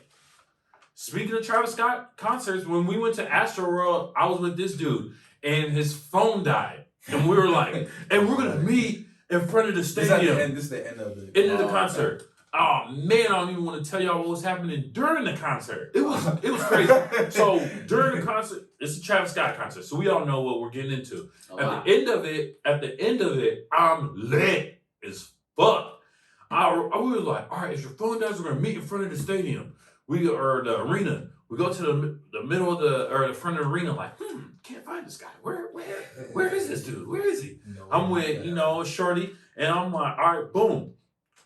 Speaking of Travis Scott concerts, when we went to Astroworld, I was with this dude, and his phone died. And we were like, and we're going to meet in front of the stadium. This is the end of the concert. Oh, man, I don't even want to tell y'all what was happening during the concert. It was crazy. So, during the concert, it's a Travis Scott concert, so we all know what we're getting into. At the end of it, I'm lit as fuck. We were like, all right, if your phone dies, we're going to meet in front of the stadium. Or the arena. We go to the middle of the front of the arena, like, can't find this guy. Where is this dude? Where is he? No, I'm with, Shorty, and I'm like, all right, boom.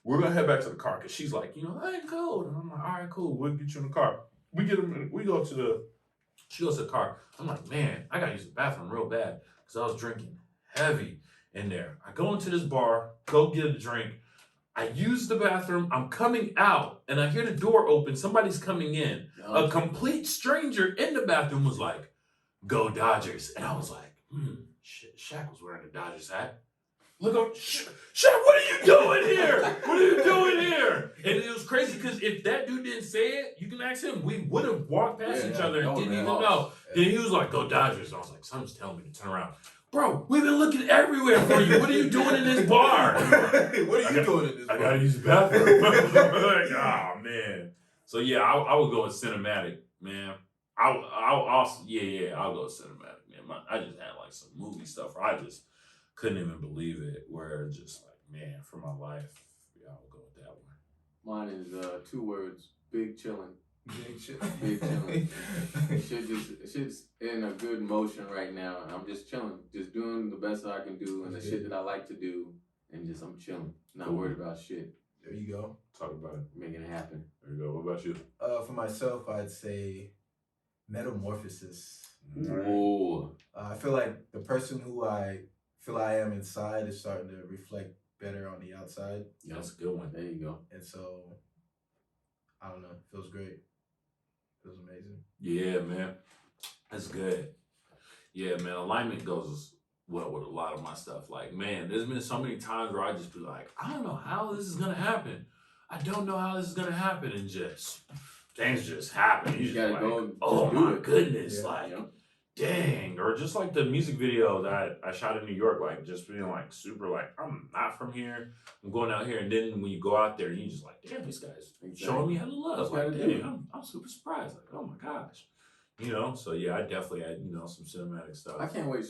We're gonna head back to the car because she's like, I ain't cold. And I'm like, all right, cool. We'll get you in the car. She goes to the car. I'm like, man, I gotta use the bathroom real bad because I was drinking heavy in there. I go into this bar, go get a drink. I use the bathroom, I'm coming out, and I hear the door open, somebody's coming in. A complete stranger in the bathroom was like, go Dodgers. And I was like, shit, Shaq was wearing a Dodgers hat. Look up, Shaq, what are you doing here? What are you doing here? And it was crazy because if that dude didn't say it, you can ask him, we would have walked past each other and didn't even know. Then he was like, go Dodgers. And I was like, something's telling me to turn around. Bro, we've been looking everywhere for you. What are you doing in this bar? What are you doing in this bar? I gotta use the bathroom. Like, oh man. So yeah, I would go with cinematic, man. I'll also I'll go with cinematic, man. I just had like some movie stuff where I just couldn't even believe it. Where just like, man, for my life, I'll go with that one. Mine is 2 words: big chillin'. Big chillin'. Shit's in a good motion right now. I'm just chilling, just doing the best that I can do and the shit that I like to do, and just I'm chilling, not worried about shit. There you go. Talk about it, making it happen. There you go. What about you? For myself, I'd say metamorphosis. Whoa. I feel like the person who I feel I am inside is starting to reflect better on the outside. Yeah, that's a good one. There you go. And so, I don't know, feels great. Feels amazing. Yeah, man. That's good. Yeah, man. Alignment goes well with a lot of my stuff. Like, man, there's been so many times where I just be like, I don't know how this is going to happen. I don't know how this is going to happen. And just, things just happen. You just gotta like, go. oh my goodness. Yeah. Like, dang. Or just like the music video that I shot in New York, like just being like super like, I'm not from here. I'm going out here. And then when you go out there, you just like, damn, this guy's showing me hella love. Like, damn, I'm super surprised. Like, oh my gosh. So yeah, I definitely had, some cinematic stuff. I can't wait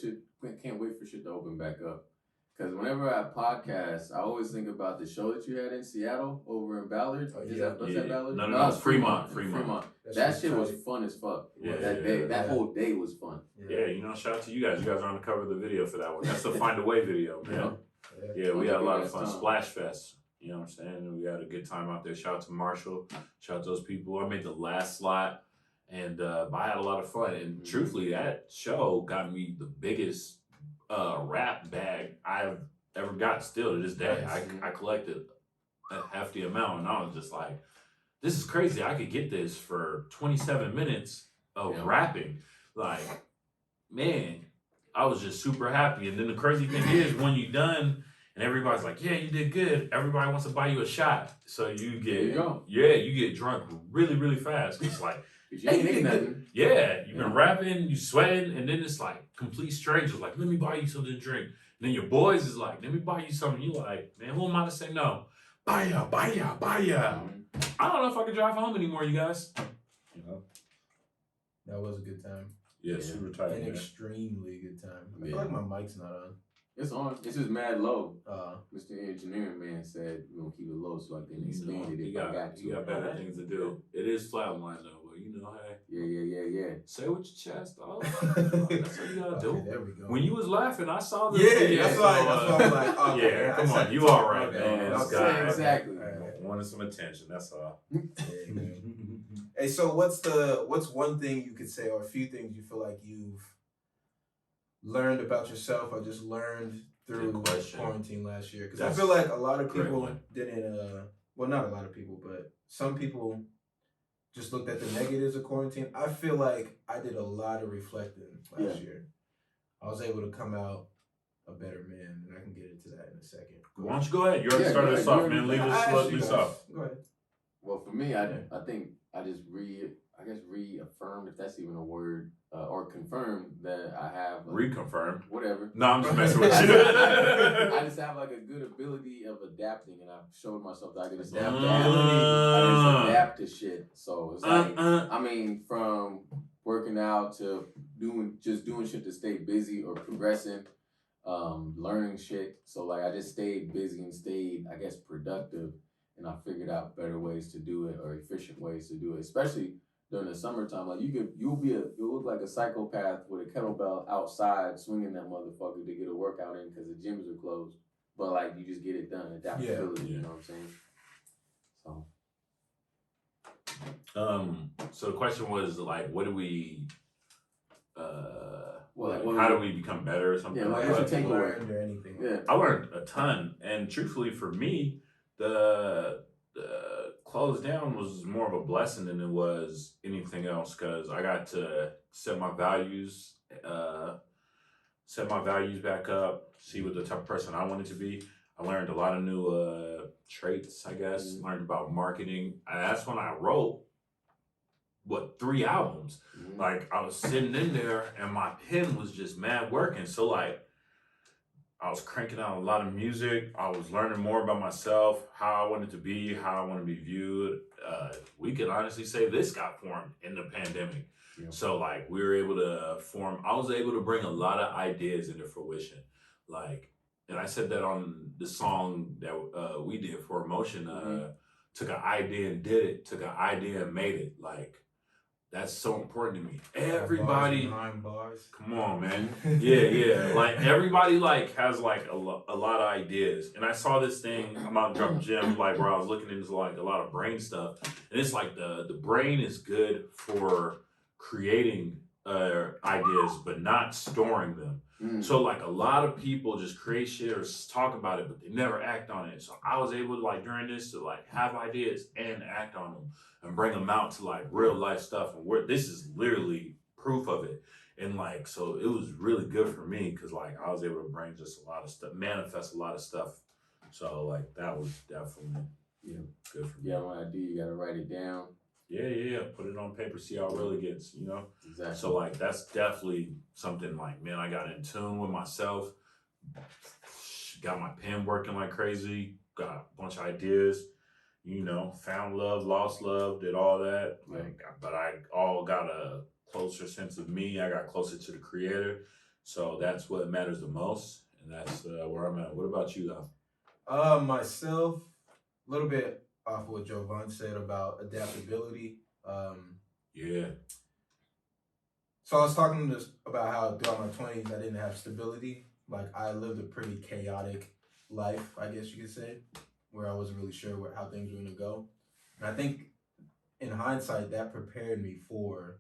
for shit to open back up. Because whenever I podcast, I always think about the show that you had in Seattle over in Ballard. Was that Ballard? No, it's Fremont. That shit was fun as fuck. Yeah, that whole day was fun. Yeah, shout out to you guys. You guys are on the cover of the video for that one. That's the Find a Way video, man. Yeah, we had a lot of fun. Splash Fest. You know what I'm saying? And we had a good time out there. Shout out to Marshall. Shout out to those people. I made the last slot. And I had a lot of fun. And truthfully, that show got me the biggest rap bag I've ever got still to this day. I collected a hefty amount. And I was just like, this is crazy. I could get this for 27 minutes of rapping. Like, man, I was just super happy. And then the crazy thing is, when you're done and everybody's like, yeah, you did good, everybody wants to buy you a shot. So you get drunk really, really fast. It's like, you ain't eating nothing. Yeah, you've been rapping, you sweating, and then it's like complete strangers like, let me buy you something to drink. And then your boys is like, let me buy you something. You like, man, who am I to say no? Buy ya. I don't know if I can drive home anymore, you guys. You know, that was a good time. Yeah, super tight. An extremely good time. I feel like my mic's not on. It's on. It's just mad low. Mr. Engineering Man said we're gonna keep it low so I can expand it if I got to. You got better things to do. It is flatline though, but you know, hey. Yeah. Say with your chest, dog. That's what you gotta do. Okay, there we go. When you was laughing, I saw the that's why I'm like, okay, yeah, come on, you all right, okay, man. Okay, exactly. Wanted some attention, that's all. Hey, so what's one thing you could say, or a few things you feel like you've learned about yourself, or just learned through quarantine last year? Because I feel like a lot of people didn't. Well, not a lot of people, but some people just looked at the negatives of quarantine. I feel like I did a lot of reflecting last year. I was able to come out a better man, and I can get into that in a second. Why don't you go ahead? You already started us off, man. Leave us off. Go ahead. Well, for me, I think I just reaffirmed, if that's even a word, or confirmed that I have reconfirmed. Whatever. No, I'm just messing with you. I just have like a good ability of adapting, and I've showed myself that I can just adapt to shit. So it's like I mean, from working out to doing shit to stay busy or progressing, learning shit. So like I just stayed busy and stayed, I guess, productive. And I figured out better ways to do it, or efficient ways to do it, especially during the summertime. Like you'll look like a psychopath with a kettlebell outside swinging that motherfucker to get a workout in because the gyms are closed. But like you just get it done. Adaptability, you know what I'm saying? So the question was like, what do we? How do we become better or something? Yeah, like what you learned or anything? Yeah, I learned a ton, and truthfully, for me, the close down was more of a blessing than it was anything else, because I got to set my values back up, see what the type of person I wanted to be. I learned a lot of new traits, I guess. Learned about marketing. And that's when I wrote 3 albums. Like I was sitting in there and my pen was just mad working. So like I was cranking out a lot of music. I was learning more about myself, how I wanted to be, how I want to be viewed. We could honestly say this got formed in the pandemic. Yeah. So like we were able to I was able to bring a lot of ideas into fruition. Like, and I said that on the song that we did for Emotion, took an idea and did it, took an idea and made it. Like, that's so important to me. Everybody, bars. Come on, man. Yeah. Like everybody, like has like a lot of ideas. And I saw this thing. I'm out to drop a gem, like where I was looking into like a lot of brain stuff, and it's like the brain is good for creating ideas, but not storing them. So like a lot of people just create shit or talk about it, but they never act on it. So I was able to like during this to like have ideas and act on them and bring them out to like real life stuff. And this is literally proof of it. And like, so it was really good for me because like I was able to bring just a lot of stuff, manifest a lot of stuff. So like that was definitely good for me. Yeah, one idea, you gotta write it down. Yeah. Put it on paper, see how it really gets, you know? Exactly. So like that's definitely something like, man, I got in tune with myself, got my pen working like crazy, got a bunch of ideas, you know, found love, lost love, did all that. Like, but I all got a closer sense of me. I got closer to the creator. So that's what matters the most. And that's where I'm at. What about you though? Myself, a little bit off what Jovan said about adaptability. So I was talking about how throughout my 20s I didn't have stability. Like I lived a pretty chaotic life, I guess you could say, where I wasn't really sure how things were gonna go. And I think in hindsight that prepared me for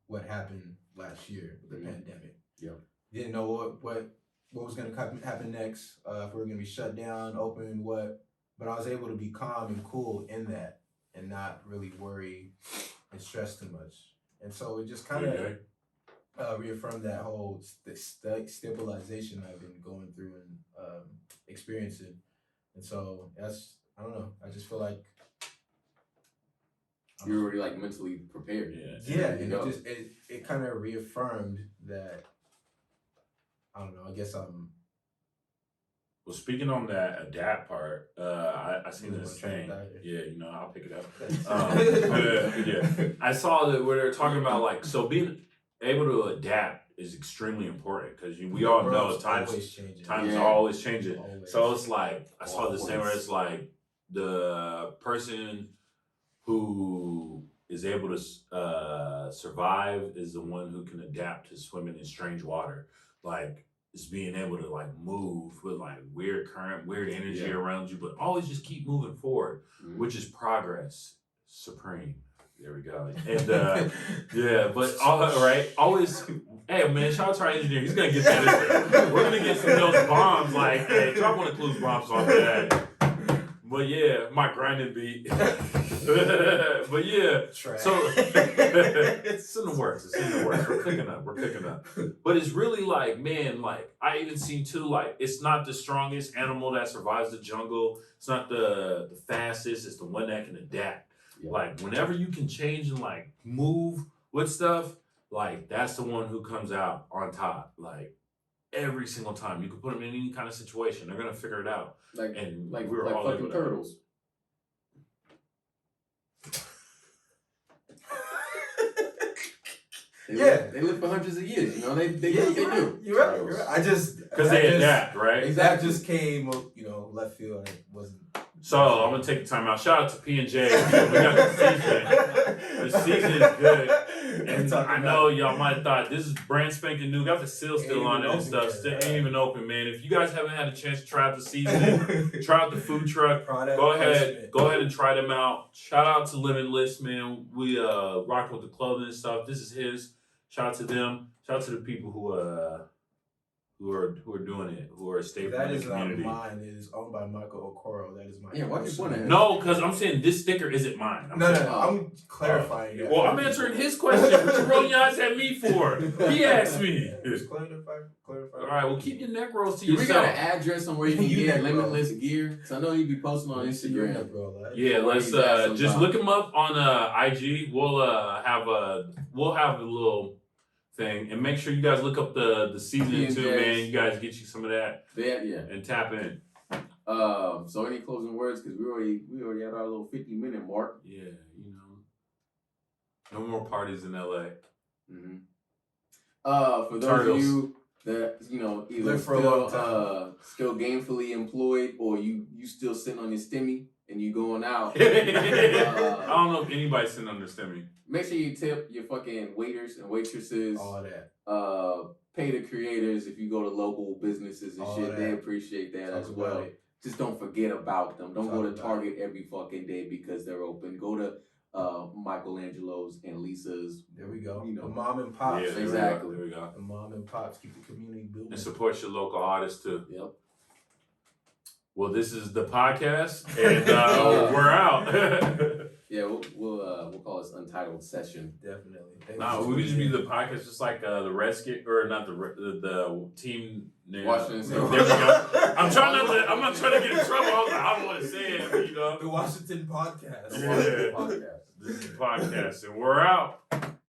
what happened last year with the pandemic. Yep. Didn't know what was gonna happen next, if we were gonna be shut down, open, what. But I was able to be calm and cool in that and not really worry and stress too much. And so it just kind of reaffirmed that whole stabilization I've been going through and experiencing. And so I don't know. I just feel like you're already like mentally prepared. Yeah, and it kind of reaffirmed that. I don't know. I guess I'm. Well, speaking on that adapt part, I seen this thing. Yeah, I'll pick it up. Yeah, I saw that where they're talking about like being able to adapt is extremely important because we all know times are always changing. Always. So it's like I saw this thing where it's like the person who is able to survive is the one who can adapt to swimming in strange water, like. Is being able to like move with like weird current, weird energy around you, but always just keep moving forward, which is progress supreme. There we go. And but always. Hey man, shout out to our engineer. He's gonna get that. We're gonna get some of those bombs. Like, hey, drop one of Clue's bombs off that. But yeah, my grinding beat. But yeah, so it's in the works. We're cooking up. But it's really like, man, like I even seen too, like it's not the strongest animal that survives the jungle. It's not the fastest. It's the one that can adapt. Yeah. Like whenever you can change and like move with stuff, like that's the one who comes out on top. Like every single time, you can put them in any kind of situation, they're gonna figure it out. Like we're all fucking turtles. They live for hundreds of years. They do what they do. You're right. I just because they adapt, right? Exactly. That just came, left field and it wasn't. So I'm gonna take the time out. Shout out to P&J. We got the season. The season is good. And I know y'all might have thought this is brand spanking new. Got the seal still on it and stuff. Still ain't even open, man. If you guys haven't had a chance to try out the season, try out the food truck. Go ahead and try them out. Shout out to Limitless, man. We rock with the clothing and stuff. This is his. Shout out to them. Shout out to the people who are doing it, who are stable in the community. That is not mine. It is owned by Michael Okoro. That is mine. Yeah, why you put it? No, because I'm saying this sticker isn't mine. I'm clarifying. Well, I'm answering his question. What you rolling your eyes at me for? He asked me. Clarify. All right, well, keep your neck rolls to yourself. We got an address on where you can get Limitless gear? Because I know you be posting on Instagram. Yeah, let's just look him up on IG. We'll have a little thing, and make sure you guys look up the season too, man. You guys get you some of that, and tap in. So any closing words? Because we already had our little 50-minute mark. Yeah, no more parties in LA. Mm-hmm. For those of you that either still gainfully employed or you still sitting on your stimmy and you going out. I don't know if anybody's sitting on their stimmy. Make sure you tip your fucking waiters and waitresses. All that. Pay the creators if you go to local businesses and shit. They appreciate that as well. Just don't forget about them. Don't go to Target every fucking day because they're open. Go to Michelangelo's and Lisa's. There we go. The mom and pops. Yeah, exactly. There we go. The mom and pops keep the community building. And support your local artists too. Yep. Well, this is the podcast, and we're out. Yeah, we'll call this Untitled Session. Definitely. No, we could just be the podcast, just like the Redskins, or not the team name. Washington. There we go. I'm not trying to get in trouble. I don't want to say it, but The Washington Podcast. Yeah. This is the podcast, and we're out.